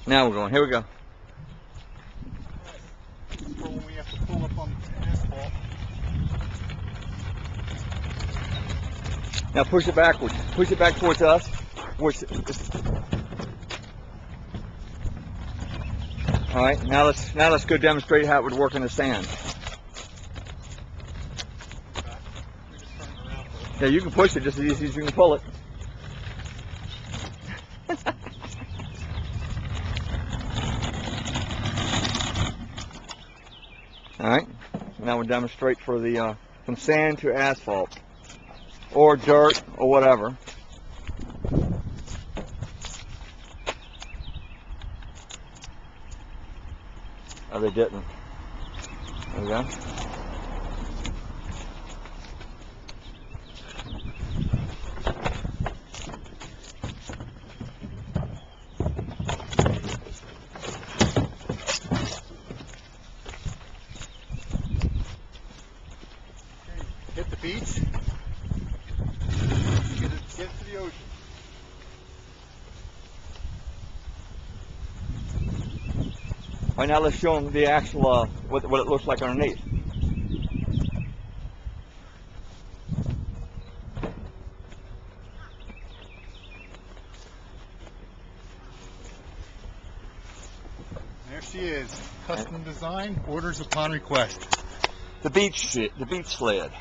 Now we're going. Here we go. For when we have to pull up on the asphalt. Now push it backwards. Push it back towards us. All right. Now let's go demonstrate how it would work in the sand. Yeah, you can push it just as easy as you can pull it. All right. So now we'll demonstrate for the from sand to asphalt, or dirt, or whatever. Oh, they didn't. There we go. Hit the beach. Get to the ocean. All right, now let's show them the actual what it looks like underneath. There she is. Custom design, orders upon request. The beach sled.